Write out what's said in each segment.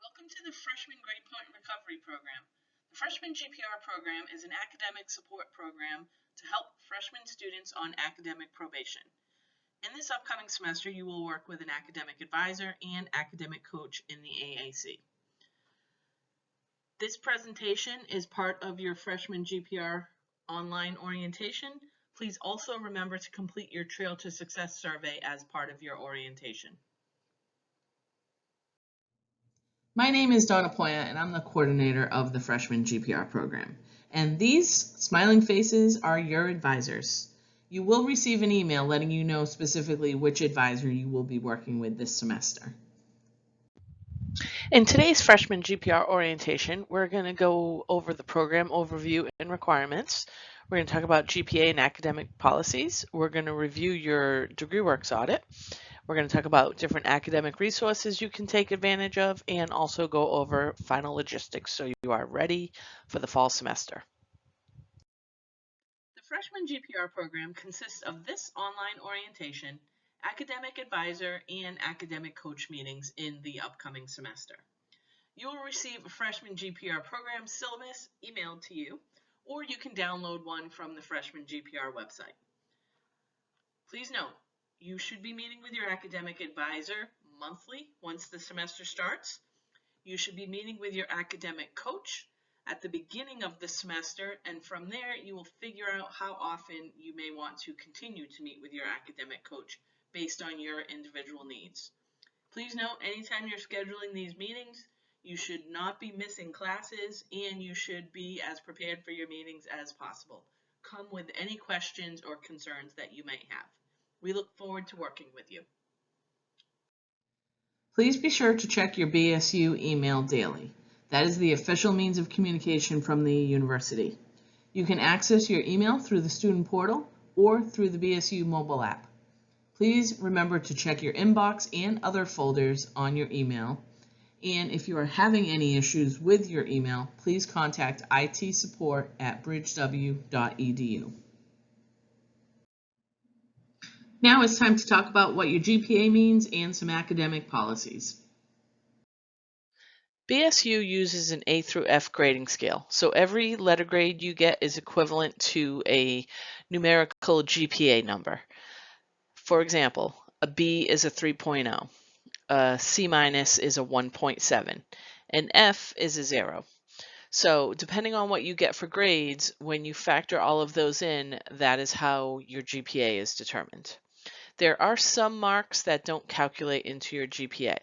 Welcome to the Freshman Grade Point Recovery Program. The Freshman GPR program is an academic support program to help freshman students on academic probation. In this upcoming semester, you will work with an academic advisor and academic coach in the AAC. This presentation is part of your Freshman GPR online orientation. Please also remember to complete your Trail to Success survey as part of your orientation. My name is Donna Poya, and I'm the coordinator of the Freshman GPR program. And these smiling faces are your advisors. You will receive an email letting you know specifically which advisor you will be working with this semester. In today's Freshman GPR Orientation, we're going to go over the program overview and requirements. We're going to talk about GPA and academic policies. We're going to review your DegreeWorks audit. We're going to talk about different academic resources you can take advantage of and also go over final logistics so you are ready for the fall semester. The Freshman GPR program consists of this online orientation, academic advisor, and academic coach meetings in the upcoming semester. You will receive a Freshman GPR program syllabus emailed to you, or you can download one from the Freshman GPR website. Please note, you should be meeting with your academic advisor monthly once the semester starts. You should be meeting with your academic coach at the beginning of the semester, and from there you will figure out how often you may want to continue to meet with your academic coach based on your individual needs. Please note, anytime you're scheduling these meetings, you should not be missing classes, and you should be as prepared for your meetings as possible. Come with any questions or concerns that you may have. We look forward to working with you. Please be sure to check your BSU email daily. That is the official means of communication from the university. You can access your email through the student portal or through the BSU mobile app. Please remember to check your inbox and other folders on your email. And if you are having any issues with your email, please contact IT support at bridgew.edu. Now it's time to talk about what your GPA means and some academic policies. BSU uses an A through F grading scale, so every letter grade you get is equivalent to a numerical GPA number. For example, a B is a 3.0, a C minus is a 1.7, and F is a 0. So depending on what you get for grades, when you factor all of those in, that is how your GPA is determined. There are some marks that don't calculate into your GPA.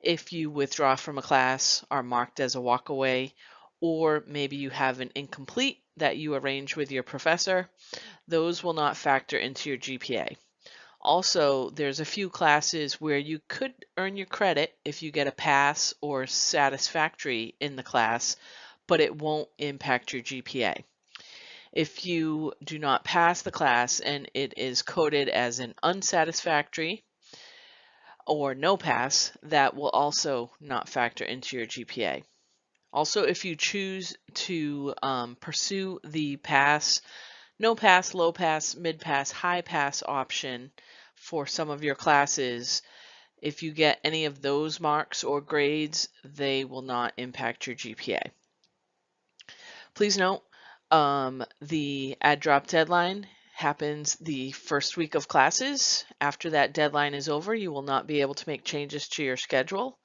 If you withdraw from a class, are marked as a walkaway, or maybe you have an incomplete that you arrange with your professor, those will not factor into your GPA. Also, there's a few classes where you could earn your credit if you get a pass or satisfactory in the class, but it won't impact your GPA. If you do not pass the class and it is coded as an unsatisfactory or no pass, that will also not factor into your GPA. Also, if you choose to pursue the pass, no pass, low pass, mid pass, high pass option for some of your classes, if you get any of those marks or grades, they will not impact your GPA. Please note, the add drop deadline happens the first week of classes. After that deadline is over, you will not be able to make changes to your schedule.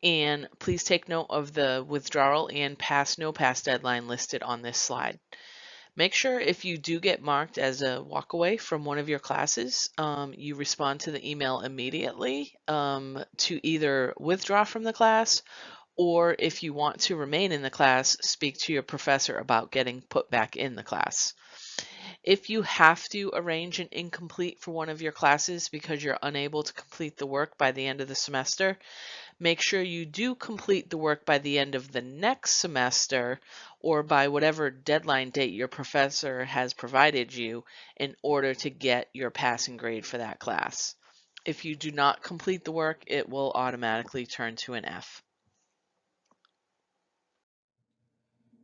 And please take note of the withdrawal and pass no pass deadline listed on this slide. Make sure if you do get marked as a walkaway from one of your classes, you respond to the email immediately to either withdraw from the class, or if you want to remain in the class, speak to your professor about getting put back in the class. If you have to arrange an incomplete for one of your classes because you're unable to complete the work by the end of the semester, make sure you do complete the work by the end of the next semester or by whatever deadline date your professor has provided you in order to get your passing grade for that class. If you do not complete the work, it will automatically turn to an F.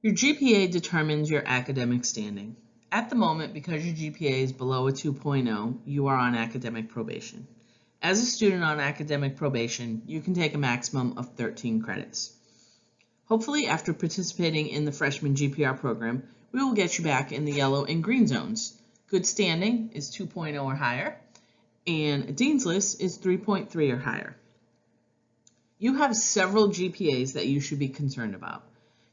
Your GPA determines your academic standing. At the moment, because your GPA is below a 2.0, you are on academic probation. As a student on academic probation, you can take a maximum of 13 credits. Hopefully, after participating in the Freshman GPR program, we will get you back in the yellow and green zones. Good standing is 2.0 or higher, and a Dean's List is 3.3 or higher. You have several GPAs that you should be concerned about.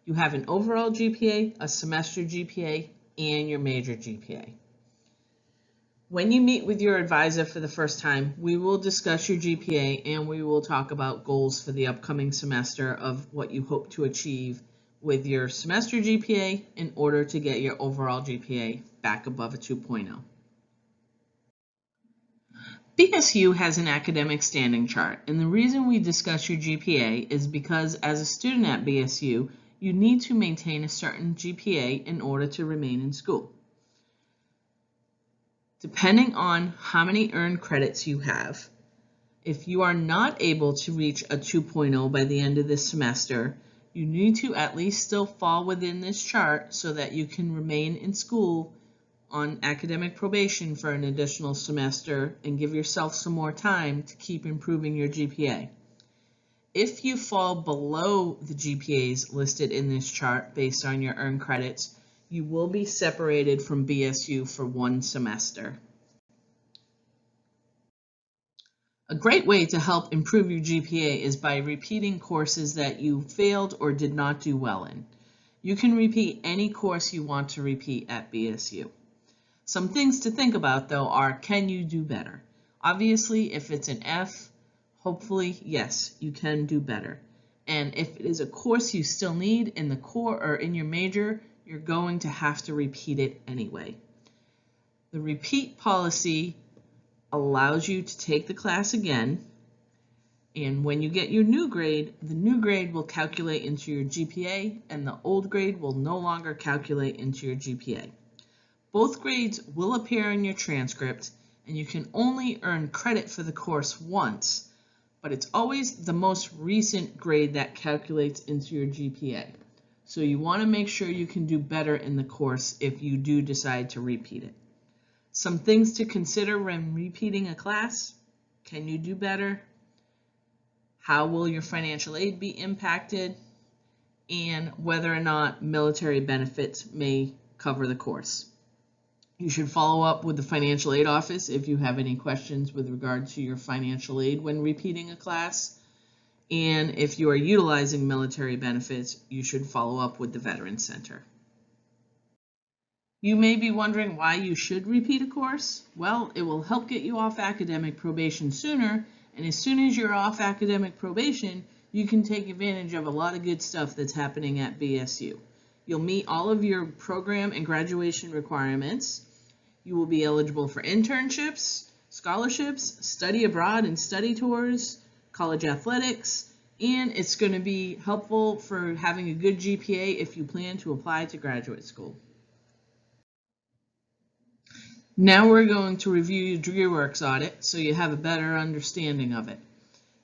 You have an overall GPA, a semester GPA, and your major GPA. When you meet with your advisor for the first time, we will discuss your GPA and we will talk about goals for the upcoming semester of what you hope to achieve with your semester GPA in order to get your overall GPA back above a 2.0. BSU has an academic standing chart, and the reason we discuss your GPA is because as a student at BSU, you need to maintain a certain GPA in order to remain in school. Depending on how many earned credits you have, if you are not able to reach a 2.0 by the end of this semester, you need to at least still fall within this chart so that you can remain in school on academic probation for an additional semester and give yourself some more time to keep improving your GPA. If you fall below the GPAs listed in this chart based on your earned credits, you will be separated from BSU for one semester. A great way to help improve your GPA is by repeating courses that you failed or did not do well in. You can repeat any course you want to repeat at BSU. Some things to think about though are, can you do better? Obviously, if it's an F, hopefully, yes, you can do better. And if it is a course you still need in the core or in your major, you're going to have to repeat it anyway. The repeat policy allows you to take the class again, and when you get your new grade, the new grade will calculate into your GPA and the old grade will no longer calculate into your GPA. Both grades will appear in your transcript and you can only earn credit for the course once, but it's always the most recent grade that calculates into your GPA. So you want to make sure you can do better in the course if you do decide to repeat it. Some things to consider when repeating a class: can you do better? How will your financial aid be impacted? And whether or not military benefits may cover the course. You should follow up with the financial aid office if you have any questions with regard to your financial aid when repeating a class. And if you are utilizing military benefits, you should follow up with the Veterans Center. You may be wondering why you should repeat a course. Well, it will help get you off academic probation sooner, and as soon as you're off academic probation, you can take advantage of a lot of good stuff that's happening at BSU. You'll meet all of your program and graduation requirements. You will be eligible for internships, scholarships, study abroad and study tours, college athletics, and it's going to be helpful for having a good GPA if you plan to apply to graduate school. Now we're going to review your DegreeWorks audit so you have a better understanding of it.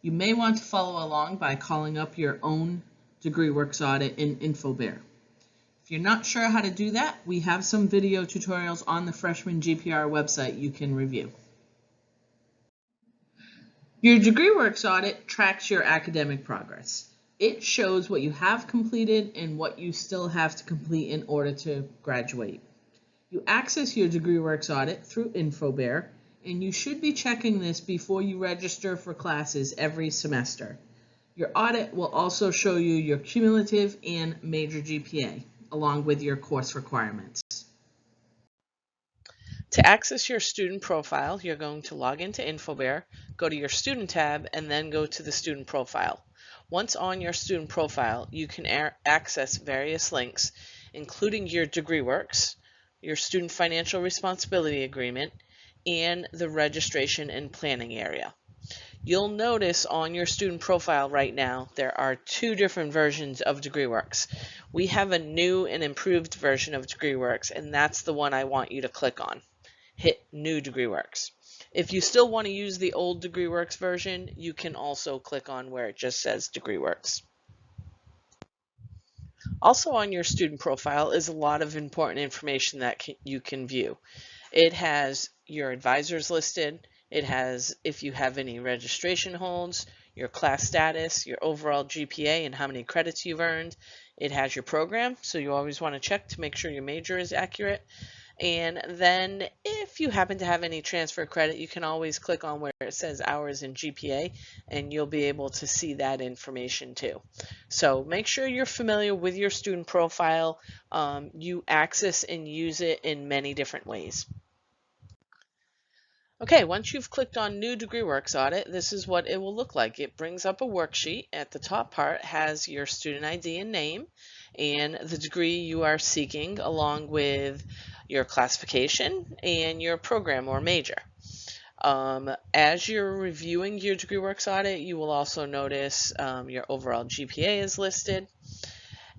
You may want to follow along by calling up your own DegreeWorks audit in InfoBear. If you're not sure how to do that, we have some video tutorials on the Freshman GPR website you can review. Your DegreeWorks audit tracks your academic progress. It shows what you have completed and what you still have to complete in order to graduate. You access your DegreeWorks audit through InfoBear, and you should be checking this before you register for classes every semester. Your audit will also show you your cumulative and major GPA, along with your course requirements. To access your student profile, you're going to log into InfoBear, go to your student tab, and then go to the student profile. Once on your student profile, you can access various links, including your DegreeWorks, your Student Financial Responsibility Agreement, and the registration and planning area. You'll notice on your student profile right now, there are two different versions of DegreeWorks. We have a new and improved version of DegreeWorks, and that's the one I want you to click on. Hit New DegreeWorks. If you still want to use the old DegreeWorks version, you can also click on where it just says DegreeWorks. Also on your student profile is a lot of important information that you can view. It has your advisors listed, It has if you have any registration holds, your class status, your overall GPA, and how many credits you've earned. It has your program, so you always want to check to make sure your major is accurate. And then if you happen to have any transfer credit, you can always click on where it says hours and GPA, and you'll be able to see that information too. So make sure you're familiar with your student profile. You access and use it in many different ways. Okay, once you've clicked on New DegreeWorks Audit, this is what it will look like. It brings up a worksheet. At the top part has your student ID and name and the degree you are seeking, along with your classification and your program or major. As you're reviewing your DegreeWorks Audit, you will also notice your overall GPA is listed.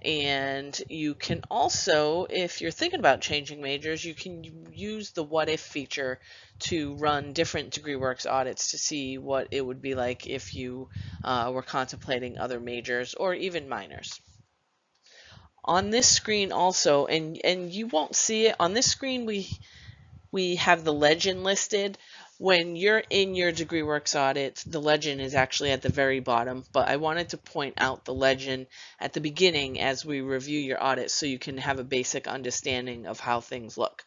And you can also, if you're thinking about changing majors, you can use the what if feature to run different DegreeWorks audits to see what it would be like if you were contemplating other majors or even minors. On this screen also, and you won't see it, on this screen we have the legend listed. When you're in your DegreeWorks audit, the legend is actually at the very bottom, but I wanted to point out the legend at the beginning as we review your audit so you can have a basic understanding of how things look.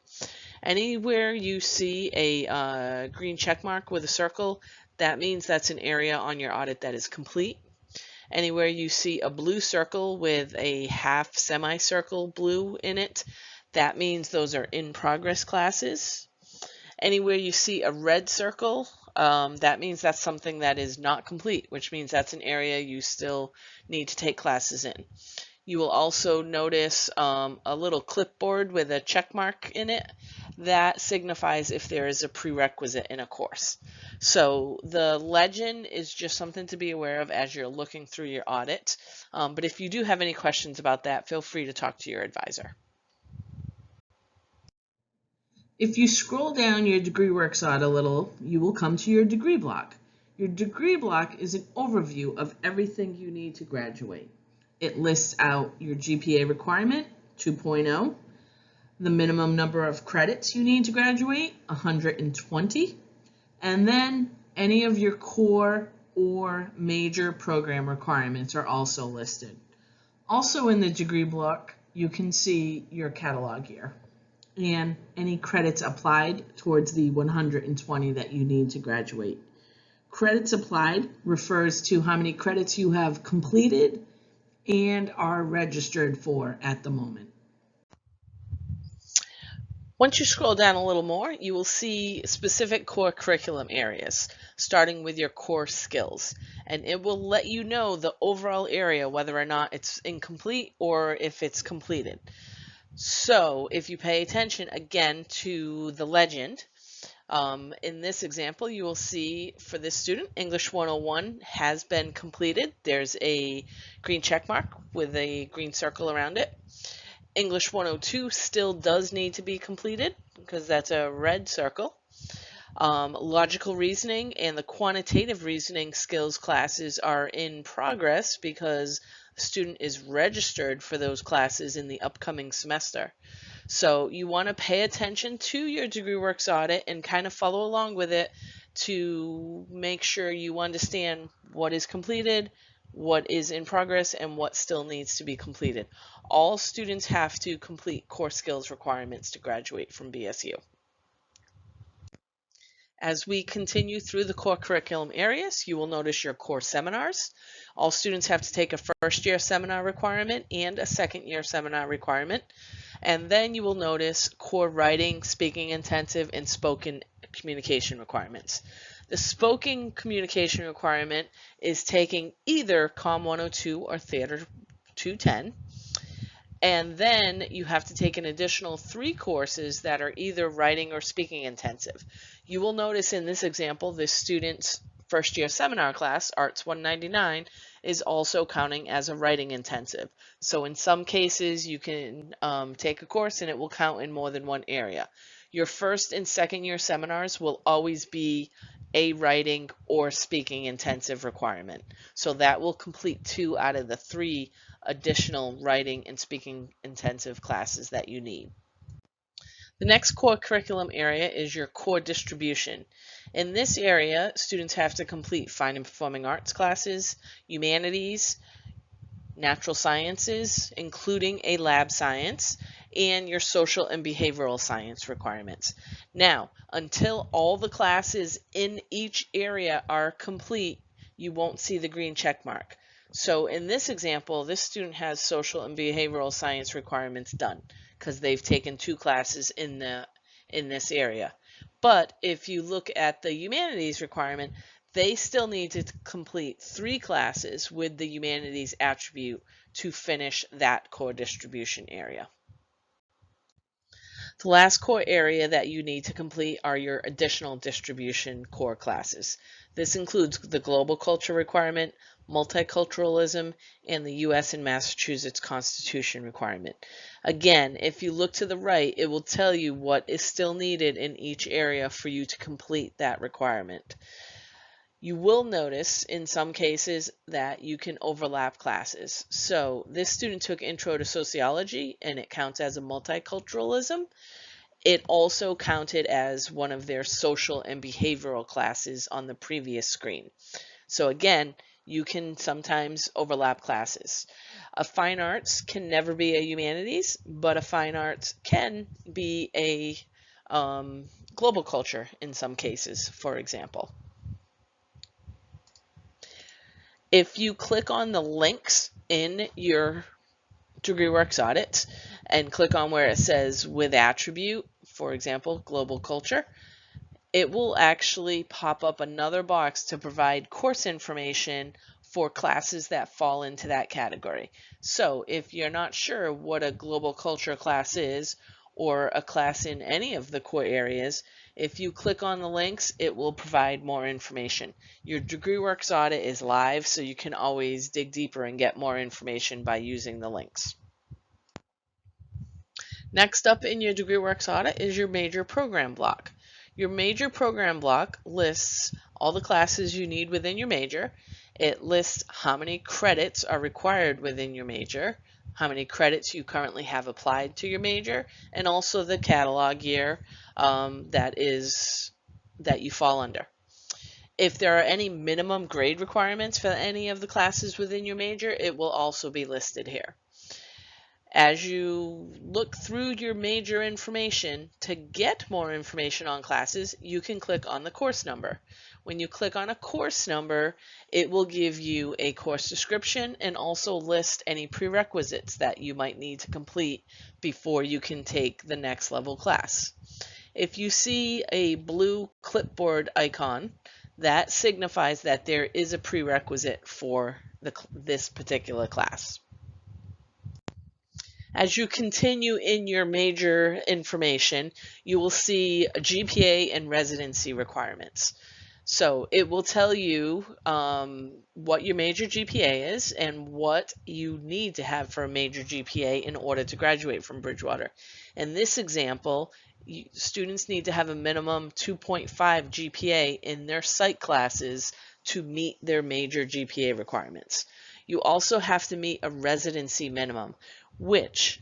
Anywhere you see a green check mark with a circle, that means that's an area on your audit that is complete. Anywhere you see a blue circle with a half semicircle blue in it, that means those are in progress classes. Anywhere you see a red circle, that means that's something that is not complete, which means that's an area you still need to take classes in. You will also notice a little clipboard with a check mark in it. That signifies if there is a prerequisite in a course. So the legend is just something to be aware of as you're looking through your audit. But if you do have any questions about that, feel free to talk to your advisor. If you scroll down your DegreeWorks audit a little, you will come to your degree block. Your degree block is an overview of everything you need to graduate. It lists out your GPA requirement, 2.0, the minimum number of credits you need to graduate, 120, and then any of your core or major program requirements are also listed. Also in the degree block, you can see your catalog year and any credits applied towards the 120 that you need to graduate. Credits applied refers to how many credits you have completed and are registered for at the moment. Once you scroll down a little more, you will see specific core curriculum areas, starting with your core skills. And it will let you know the overall area, whether or not it's incomplete or if it's completed. So if you pay attention again to the legend, in this example, you will see for this student, English 101 has been completed. There's a green check mark with a green circle around it. English 102 still does need to be completed because that's a red circle. Logical reasoning and the quantitative reasoning skills classes are in progress because the student is registered for those classes in the upcoming semester. So you want to pay attention to your DegreeWorks audit and kind of follow along with it to make sure you understand what is completed, what is in progress, and what still needs to be completed. All students have to complete core skills requirements to graduate from BSU. As we continue through the core curriculum areas, you will notice your core seminars. All students have to take a first-year seminar requirement and a second-year seminar requirement. And then you will notice core writing, speaking intensive, and spoken communication requirements. The spoken communication requirement is taking either COM 102 or Theater 210. And then you have to take an additional 3 courses that are either writing or speaking intensive. You will notice in this example, this student's first year seminar class, Arts 199, is also counting as a writing intensive. So in some cases, you can take a course and it will count in more than one area. Your first and second year seminars will always be a writing or speaking intensive requirement. So that will complete 2 out of the 3 additional writing and speaking intensive classes that you need. The next core curriculum area is your core distribution. In this area, students have to complete fine and performing arts classes, humanities, natural sciences, including a lab science, and your social and behavioral science requirements. Now, until all the classes in each area are complete, you won't see the green check mark. So in this example, this student has social and behavioral science requirements done because they've taken 2 classes in this area. But if you look at the humanities requirement, they still need to complete 3 classes with the humanities attribute to finish that core distribution area. The last core area that you need to complete are your additional distribution core classes. This includes the global culture requirement, multiculturalism, and the U.S. and Massachusetts Constitution requirement. Again, if you look to the right, it will tell you what is still needed in each area for you to complete that requirement. You will notice in some cases that you can overlap classes. So this student took Intro to Sociology and it counts as a multiculturalism. It also counted as one of their social and behavioral classes on the previous screen. So again, you can sometimes overlap classes. A fine arts can never be a humanities, but a fine arts can be a global culture in some cases, for example. If you click on the links in your DegreeWorks audit and click on where it says with attribute, for example, global culture, it will actually pop up another box to provide course information for classes that fall into that category. So if you're not sure what a global culture class is or a class in any of the core areas, if you click on the links, it will provide more information. Your DegreeWorks audit is live, so you can always dig deeper and get more information by using the links. Next up in your DegreeWorks audit is your major program block. Your major program block lists all the classes you need within your major. It lists how many credits are required within your major, how many credits you currently have applied to your major, and also the catalog year that you fall under. If there are any minimum grade requirements for any of the classes within your major, it will also be listed here. As you look through your major information, to get more information on classes, you can click on the course number. When you click on a course number, it will give you a course description and also list any prerequisites that you might need to complete before you can take the next level class. If you see a blue clipboard icon, that signifies that there is a prerequisite for this particular class. As you continue in your major information, you will see GPA and residency requirements. So it will tell you what your major GPA is and what you need to have for a major GPA in order to graduate from Bridgewater. In this example, students need to have a minimum 2.5 GPA in their psych classes to meet their major GPA requirements. You also have to meet a residency minimum, which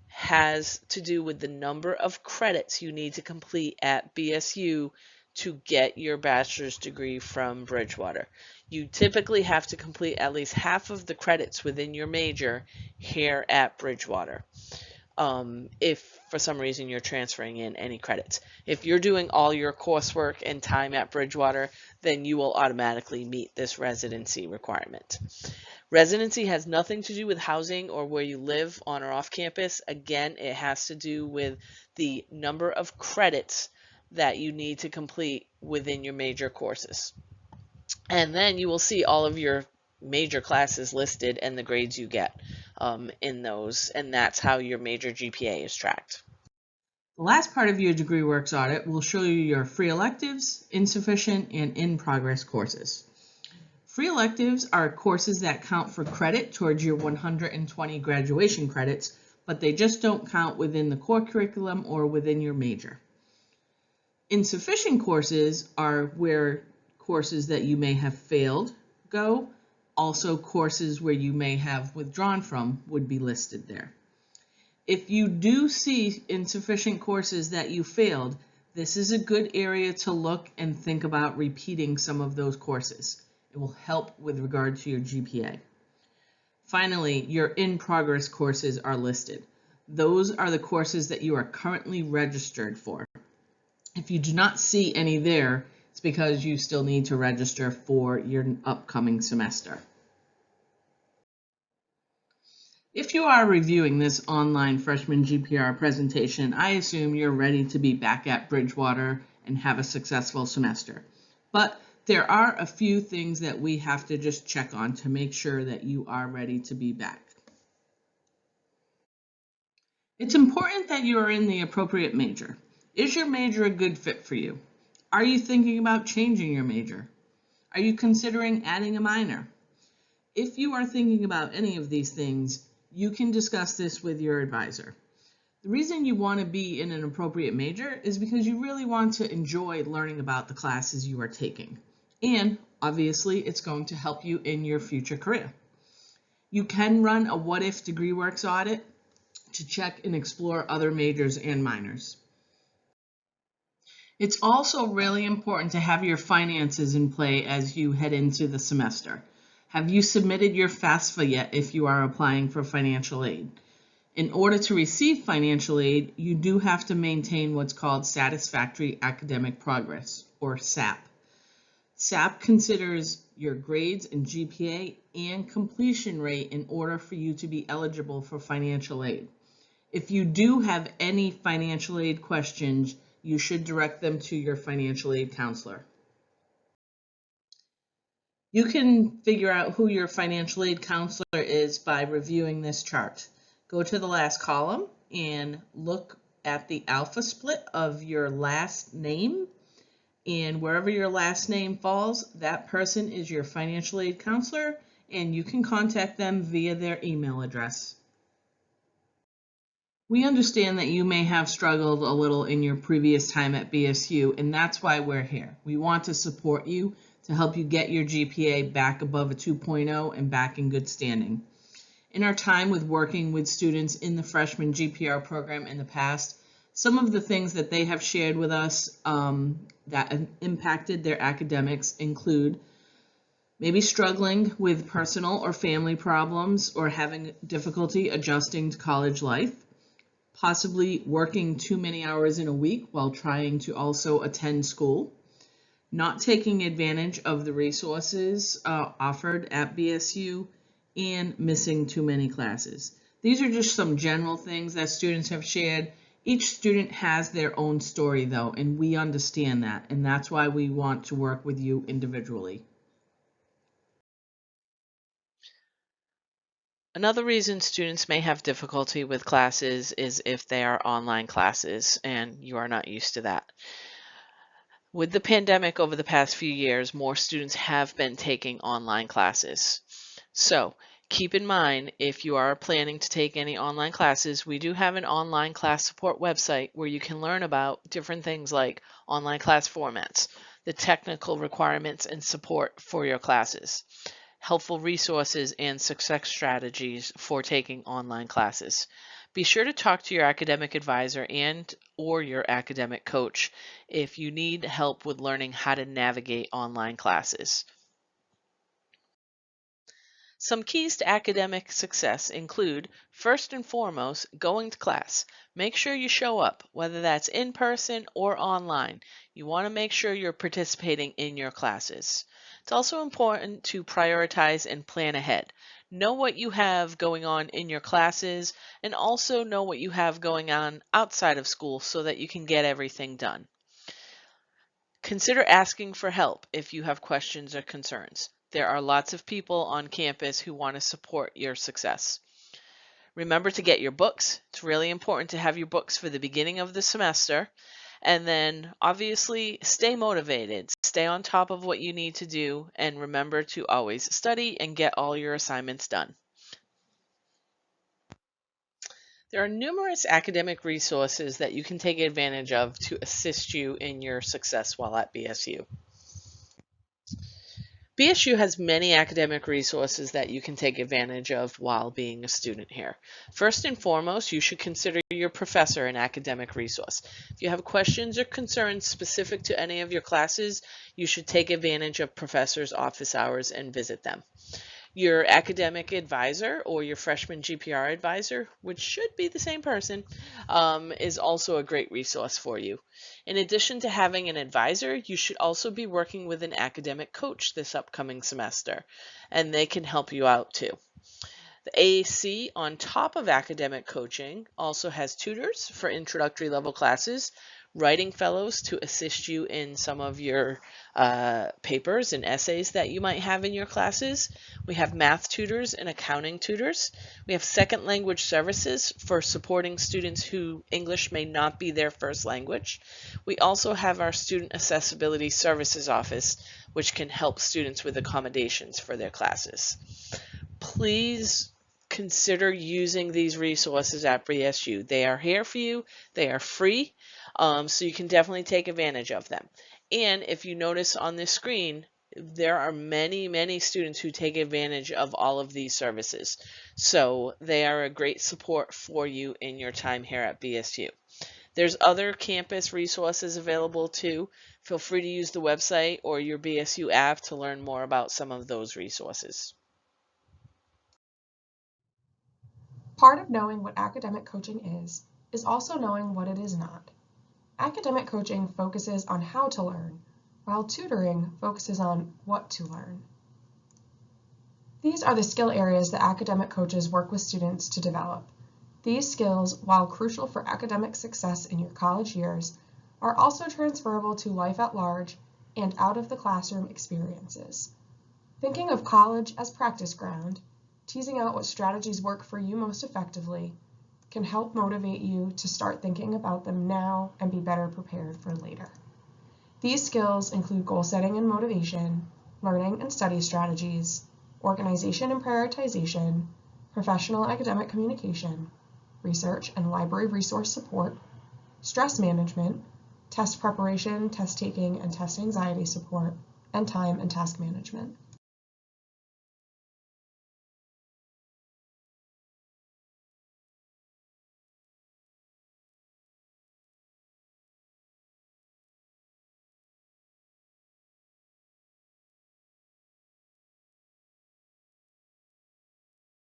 has to do with the number of credits you need to complete at BSU to get your bachelor's degree from Bridgewater. You typically have to complete at least half of the credits within your major here at Bridgewater. If for some reason you're transferring in any credits. If you're doing all your coursework and time at Bridgewater, then you will automatically meet this residency requirement. Residency has nothing to do with housing or where you live on or off campus. Again, it has to do with the number of credits that you need to complete within your major courses. And then you will see all of your major classes listed and the grades you get in those, and that's how your major GPA is tracked. The last part of your DegreeWorks audit will show you your free electives, insufficient, and in-progress courses. Free electives are courses that count for credit towards your 120 graduation credits, but they just don't count within the core curriculum or within your major. Insufficient courses are where courses that you may have failed go. Also, courses where you may have withdrawn from would be listed there. If you do see insufficient courses that you failed, this is a good area to look and think about repeating some of those courses. It will help with regard to your GPA. Finally, your in-progress courses are listed. Those are the courses that you are currently registered for. If you do not see any there, it's because you still need to register for your upcoming semester. If you are reviewing this online freshman GPR presentation, I assume you're ready to be back at Bridgewater and have a successful semester. But there are a few things that we have to just check on to make sure that you are ready to be back. It's important that you are in the appropriate major. Is your major a good fit for you? Are you thinking about changing your major? Are you considering adding a minor? If you are thinking about any of these things, you can discuss this with your advisor. The reason you want to be in an appropriate major is because you really want to enjoy learning about the classes you are taking. And obviously, it's going to help you in your future career. You can run a what-if DegreeWorks audit to check and explore other majors and minors. It's also really important to have your finances in play as you head into the semester. Have you submitted your FAFSA yet if you are applying for financial aid? In order to receive financial aid, you do have to maintain what's called Satisfactory Academic Progress, or SAP. SAP considers your grades and GPA and completion rate in order for you to be eligible for financial aid. If you do have any financial aid questions, you should direct them to your financial aid counselor. You can figure out who your financial aid counselor is by reviewing this chart. Go to the last column and look at the alpha split of your last name. And wherever your last name falls, that person is your financial aid counselor, and you can contact them via their email address. We understand that you may have struggled a little in your previous time at BSU, and that's why we're here. We want to support you to help you get your GPA back above a 2.0 and back in good standing. In our time with working with students in the freshman GPR program in the past, some of the things that they have shared with us that have impacted their academics include maybe struggling with personal or family problems or having difficulty adjusting to college life, possibly working too many hours in a week while trying to also attend school, not taking advantage of the resources offered at BSU, and missing too many classes. These are just some general things that students have shared. Each student has their own story though, and we understand that, and that's why we want to work with you individually. Another reason students may have difficulty with classes is if they are online classes and you are not used to that. With the pandemic over the past few years, more students have been taking online classes. So keep in mind, if you are planning to take any online classes, we do have an online class support website where you can learn about different things like online class formats, the technical requirements and support for your classes, helpful resources and success strategies for taking online classes. Be sure to talk to your academic advisor or your academic coach if you need help with learning how to navigate online classes. Some keys to academic success include, first and foremost, going to class. Make sure you show up, whether that's in person or online. You want to make sure you're participating in your classes. It's also important to prioritize and plan ahead. Know what you have going on in your classes and also know what you have going on outside of school so that you can get everything done. Consider asking for help if you have questions or concerns. There are lots of people on campus who want to support your success. Remember to get your books. It's really important to have your books for the beginning of the semester. And then obviously stay motivated. Stay on top of what you need to do and remember to always study and get all your assignments done. There are numerous academic resources that you can take advantage of to assist you in your success while at BSU. BSU has many academic resources that you can take advantage of while being a student here. First and foremost, you should consider your professor an academic resource. If you have questions or concerns specific to any of your classes, you should take advantage of professors' office hours and visit them. Your academic advisor or your freshman GPR advisor, which should be the same person, is also a great resource for you. In addition to having an advisor, you should also be working with an academic coach this upcoming semester, and they can help you out too. The AAC, on top of academic coaching, also has tutors for introductory level classes, writing fellows to assist you in some of your papers and essays that you might have in your classes. We have math tutors and accounting tutors. We have second language services for supporting students who English may not be their first language. We also have our Student Accessibility Services Office, which can help students with accommodations for their classes. Please consider using these resources at BSU. They are here for you. They are free, so you can definitely take advantage of them. And if you notice on this screen, there are many students who take advantage of all of these services. So they are a great support for you in your time here at BSU. There's other campus resources available too. Feel free to use the website or your BSU app to learn more about some of those resources. Part of knowing what academic coaching is also knowing what it is not. Academic coaching focuses on how to learn, while tutoring focuses on what to learn. These are the skill areas that academic coaches work with students to develop. These skills, while crucial for academic success in your college years, are also transferable to life at large and out of the classroom experiences. Thinking of college as practice ground, teasing out what strategies work for you most effectively, can help motivate you to start thinking about them now and be better prepared for later. These skills include goal setting and motivation, learning and study strategies, organization and prioritization, professional academic communication, research and library resource support, stress management, test preparation, test taking, and test anxiety support, and time and task management.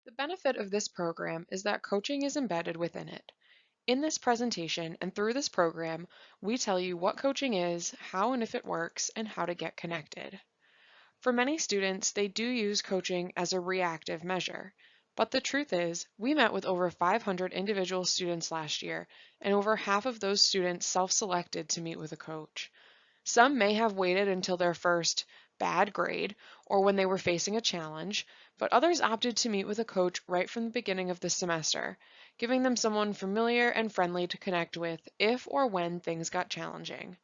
The benefit of this program is that coaching is embedded within it. In this presentation and through this program, we tell you what coaching is, how and if it works, and how to get connected. For many students, they do use coaching as a reactive measure. But the truth is, we met with over 500 individual students last year, and over half of those students self-selected to meet with a coach. Some may have waited until their first bad grade or when they were facing a challenge, but others opted to meet with a coach right from the beginning of the semester, giving them someone familiar and friendly to connect with if or when things got challenging.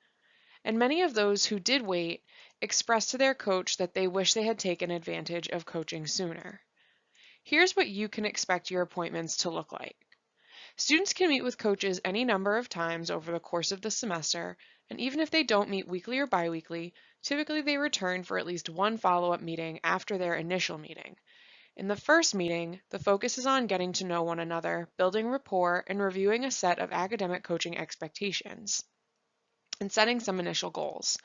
And many of those who did wait expressed to their coach that they wish they had taken advantage of coaching sooner. Here's what you can expect your appointments to look like. Students can meet with coaches any number of times over the course of the semester, and even if they don't meet weekly or biweekly, typically they return for at least one follow-up meeting after their initial meeting. In the first meeting, the focus is on getting to know one another, building rapport, and reviewing a set of academic coaching expectations, and setting some initial goals.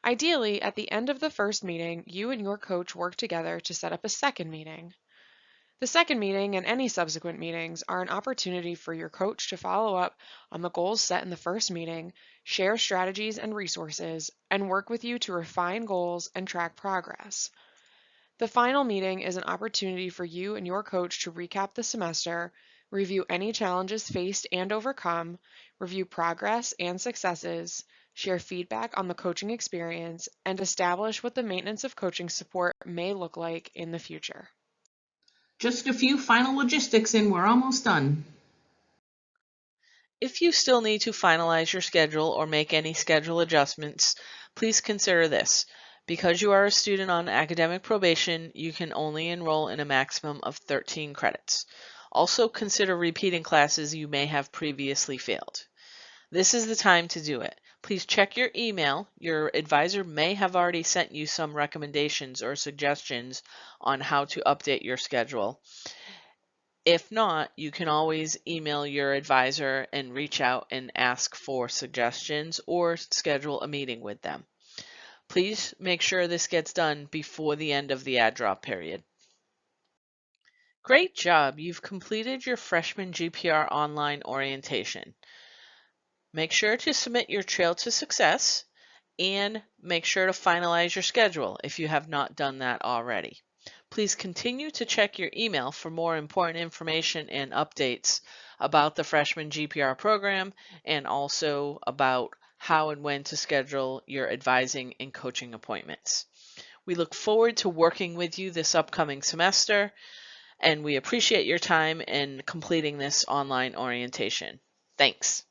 Ideally, at the end of the first meeting, you and your coach work together to set up a second meeting. The second meeting and any subsequent meetings are an opportunity for your coach to follow up on the goals set in the first meeting, share strategies and resources, and work with you to refine goals and track progress. The final meeting is an opportunity for you and your coach to recap the semester, review any challenges faced and overcome, review progress and successes, share feedback on the coaching experience, and establish what the maintenance of coaching support may look like in the future. Just a few final logistics and we're almost done. If you still need to finalize your schedule or make any schedule adjustments, please consider this. Because you are a student on academic probation, you can only enroll in a maximum of 13 credits. Also consider repeating classes you may have previously failed. This is the time to do it. Please check your email. Your advisor may have already sent you some recommendations or suggestions on how to update your schedule. If not, you can always email your advisor and reach out and ask for suggestions or schedule a meeting with them. Please make sure this gets done before the end of the add drop period. Great job! You've completed your Freshman GPR online orientation. Make sure to submit your Trail to Success and make sure to finalize your schedule if you have not done that already. Please continue to check your email for more important information and updates about the Freshman GPR program and also about how and when to schedule your advising and coaching appointments. We look forward to working with you this upcoming semester, and we appreciate your time in completing this online orientation. Thanks.